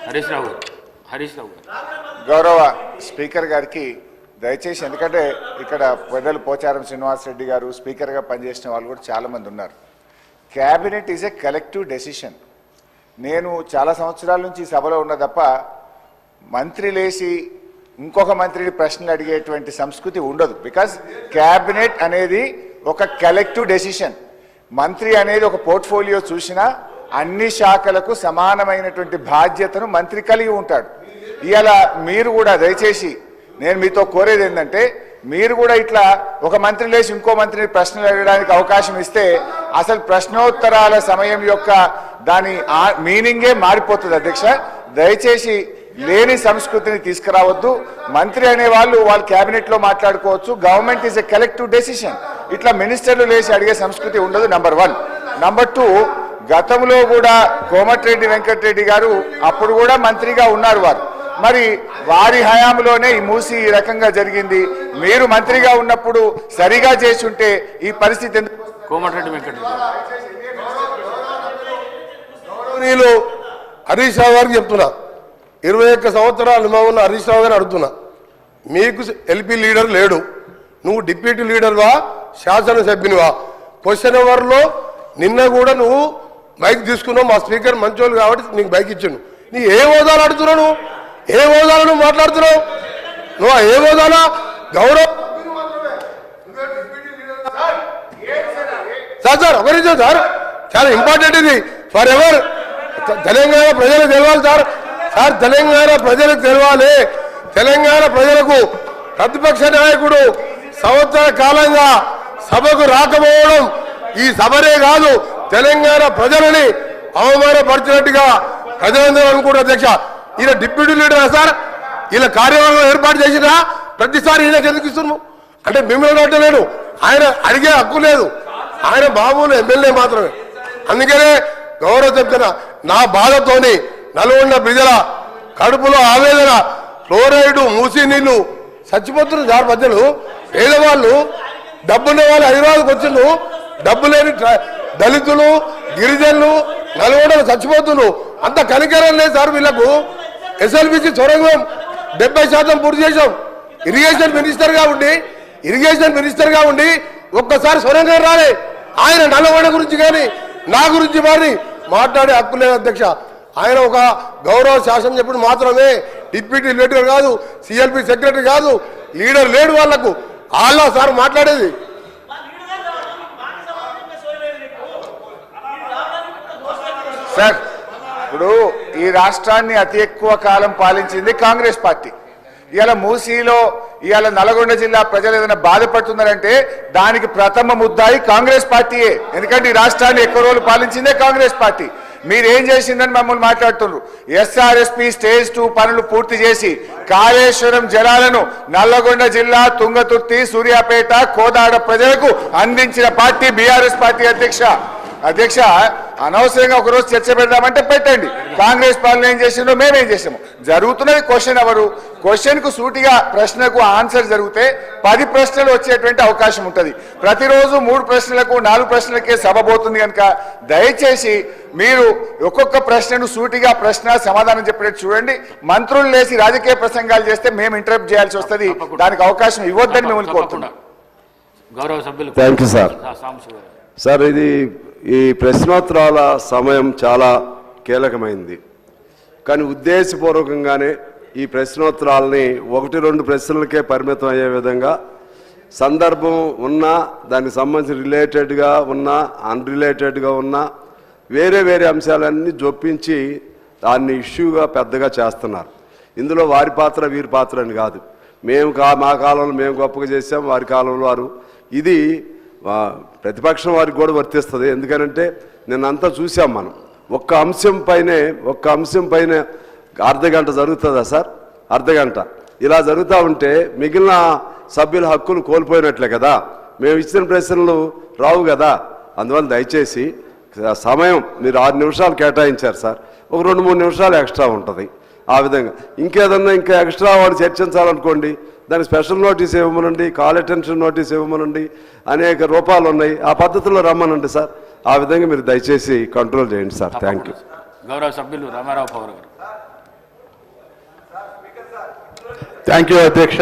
హరీష్ రావు గౌరవ స్పీకర్ గారికి దయచేసి, ఎందుకంటే ఇక్కడ పెద్దలు పోచారం శ్రీనివాసరెడ్డి గారు స్పీకర్గా పనిచేసిన వాళ్ళు కూడా చాలామంది ఉన్నారు. Cabinet is a collective decision. నేను చాలా సంవత్సరాల నుంచి ఈ సభలో ఉన్న తప్ప మంత్రి లేచి ఇంకొక మంత్రిని ప్రశ్నలు అడిగేటువంటి సంస్కృతి ఉండదు. బికాజ్ క్యాబినెట్ అనేది ఒక కలెక్టివ్ డెసిషన్. మంత్రి అనేది ఒక పోర్ట్ఫోలియో చూసినా అన్ని శాఖలకు సమానమైనటువంటి బాధ్యతను మంత్రి కలిగి ఉంటాడు. ఇవాళ మీరు కూడా దయచేసి నేను మీతో కోరేది ఏంటంటే, మీరు కూడా ఇట్లా ఒక మంత్రి లేచి ఇంకో మంత్రిని ప్రశ్నలు అడగడానికి అవకాశం ఇస్తే అసలు ప్రశ్నోత్తరాల సమయం యొక్క దాని మీనింగే మారిపోతుంది. అధ్యక్ష, దయచేసి లేని సంస్కృతిని తీసుకురావద్దు. మంత్రి అనే వాళ్ళు క్యాబినెట్లో మాట్లాడుకోవచ్చు. Government is a collective decision. ఇట్లా మినిస్టర్లు లేచి అడిగే సంస్కృతి ఉండదు. నంబర్ 1. నంబర్ 2, గతంలో కూడా కోమటిరెడ్డి వెంకటరెడ్డి గారు అప్పుడు కూడా మంత్రిగా ఉన్నారు. మరి వారి హయాంలోనే ఈ మూసి ఈ రకంగా జరిగింది. మీరు మంత్రిగా ఉన్నప్పుడు సరిగా చేసి ఉంటే ఈ పరిస్థితి ఎందుకు? కోమటిరెడ్డి వెంకటరెడ్డి హరీష్ రావు గారికి చెప్తున్నా, 21 సంవత్సరాలు అనుభవం ఉన్న హరీష్ రావు గారిని అడుగుతున్నా, మీకు ఎల్పీ లీడర్ లేడు, నువ్వు డిప్యూటీ లీడర్వా శాసనసభ్యునివా? క్వశ్చన్ అవర్లో నిన్న కూడా నువ్వు మైక్ తీసుకున్నావు, మా స్పీకర్ మంచోళ్ళు కాబట్టి నీకు మైక్ ఇచ్చాను. నీ ఏ హోదాలు అడుగుతున్నావు? నువ్వు ఏ హోదాలు నువ్వు మాట్లాడుతున్నావు? నువ్వు ఏ హోదాలా? గౌరవ్ సార్ ఒక నిమిషం సార్, చాలా ఇంపార్టెంట్ ఇది ఫర్ ఎవర్. తెలంగాణ ప్రజలకు తెలవాలి సార్. తెలంగాణ ప్రజలకు తెలవాలి. తెలంగాణ ప్రజలకు ప్రతిపక్ష నాయకుడు సంవత్సర కాలంగా సభకు రాకపోవడం ఈ సభనే కాదు, తెలంగాణ ప్రజలని అవమానపరిచినట్టుగా ప్రజలందరూ అనుకుంటారు. అధ్యక్ష, ఈయన డిప్యూటీ లీడరా సార్? ఈయన కార్యవర్గం ఏర్పాటు చేసినా ప్రతిసారి ఈయనకి ఎందుకు ఇస్తున్నాము అంటే మిమ్మల్ని అంటలేను, ఆయన అడిగే హక్కు లేదు, ఆయన మామూలు ఎమ్మెల్యే మాత్రమే. అందుకనే గౌరవ చెప్తున్నా, నా బాధతోని నల్గొండ ప్రజల కడుపులో ఆవేదన, ఫ్లోరైడ్ మూసి నీళ్లు చచ్చిపోతున్నారు సార్. మధ్యలో పేదవాళ్ళు, డబ్బున్న వాళ్ళు హైదరాబాద్కి వచ్చిండ్రు, డబ్బు లేని దళితులు గిరిజనులు నల్గొండలు చచ్చిపోతున్నారు. అంత కనికరం లేదు సార్ వీళ్ళకు. ఎస్ఎల్బిసి సొరంగం 70% పూర్తి చేసాం. ఇరిగేషన్ మినిస్టర్గా ఉండి ఒక్కసారి సొరంగం రాలే. ఆయన నల్గొండ గురించి కానీ నా గురించి మరి మాట్లాడే హక్కు లేదు అధ్యక్ష. ఆయన ఒక గౌరవ శాసనం చెప్పుడు మాత్రమే, డిప్యూటీ లీడర్ కాదు, సిఎల్పి సెక్రటరీ కాదు, లీడర్ లేడు వాళ్లకు. వాళ్ళ సార్ మాట్లాడేది. సార్, ఇప్పుడు ఈ రాష్ట్రాన్ని అతి ఎక్కువ కాలం పాలించింది కాంగ్రెస్ పార్టీ. ఇవాళ మూసీలో ఇవాళ నల్గొండ జిల్లా ప్రజలు ఏదైనా బాధపడుతున్నారంటే దానికి ప్రథమ ముద్దాయి కాంగ్రెస్ పార్టీయే. ఎందుకంటే ఈ రాష్ట్రాన్ని ఎక్కువ రోజులు పాలించిందే కాంగ్రెస్ పార్టీ. మీరేం చేసిందని మమ్మల్ని మాట్లాడుతున్నారు. SRSP స్టేజ్ 2 పనులు పూర్తి చేసి కాళేశ్వరం జలాలను నల్లగొండ జిల్లా తుంగతుర్తి, సూర్యాపేట, కోదాడ ప్రజలకు అందించిన పార్టీ బీఆర్ఎస్ పార్టీ. అధ్యక్ష, అనవసరంగా ఒకరోజు చర్చ పెడదామంటే పెట్టండి. కాంగ్రెస్ పాలన ఏం చేసిందో మేమేం చేసాము. జరుగుతున్నది క్వశ్చన్ అవరు. క్వశ్చన్కు సూటిగా ప్రశ్నకు ఆన్సర్ జరిగితే 10 ప్రశ్నలు వచ్చేటువంటి అవకాశం ఉంటుంది. ప్రతిరోజు 3 ప్రశ్నలకు 4 ప్రశ్నలకే సభ పోతుంది కనుక దయచేసి మీరు ఒక్కొక్క ప్రశ్నను సూటిగా ప్రశ్న సమాధానం చెప్పేట్టు చూడండి. మంత్రులు లేసి రాజకీయ ప్రసంగాలు చేస్తే మేము ఇంటరప్ట్ చేయాల్సి వస్తుంది. దానికి అవకాశం ఇవ్వద్దని మిమ్మల్ని కోరుతున్నాం. గౌరవ సభ్యులు. Thank you sir. సార్, ఈ ప్రశ్నోత్తరాల సమయం చాలా కీలకమైంది, కానీ ఉద్దేశపూర్వకంగానే ఈ ప్రశ్నోత్తరాలని 1-2 ప్రశ్నలకే పరిమితం అయ్యే విధంగా సందర్భం ఉన్నా, దానికి సంబంధించి రిలేటెడ్గా ఉన్నా, అన్రిలేటెడ్గా ఉన్నా, వేరే అంశాలన్నీ జొప్పించి దాన్ని ఇష్యూగా పెద్దగా చేస్తున్నారు. ఇందులో వారి పాత్ర వీరి పాత్ర అని కాదు. మా కాలంలో మేము గొప్పగా చేసాం, వారి కాలంలో వారు. ఇది ప్రతిపక్షం వారికి కూడా వర్తిస్తుంది. ఎందుకనంటే నిన్నంతా చూసాం మనం. ఒక్క అంశం పైన అర్ధగంట జరుగుతుందా సార్? అర్ధగంట ఇలా జరుగుతూ ఉంటే మిగిలిన సభ్యుల హక్కులు కోల్పోయినట్లే కదా. మేము ఇచ్చిన ప్రశ్నలు రావు కదా. అందువల్ల దయచేసి సమయం మీరు 6 నిమిషాలు కేటాయించారు సార్, ఒక 2-3 నిమిషాలు ఎక్స్ట్రా ఉంటుంది. ఆ విధంగా ఇంకా ఎక్స్ట్రా వాడు చర్చించాలనుకోండి, దానికి స్పెషల్ నోటీస్ ఇవ్వమనండి, కాల్ అటెన్షన్ నోటీస్ ఇవ్వమనండి, అనేక రూపాలు ఉన్నాయి. ఆ పద్ధతిలో రమ్మనండి సార్. ఆ విధంగా మీరు దయచేసి కంట్రోల్ చేయండి సార్. Thank you. గౌరవ సభ్యులు రామారావు పవర్ గారు. థ్యాంక్ యూ అధ్యక్ష.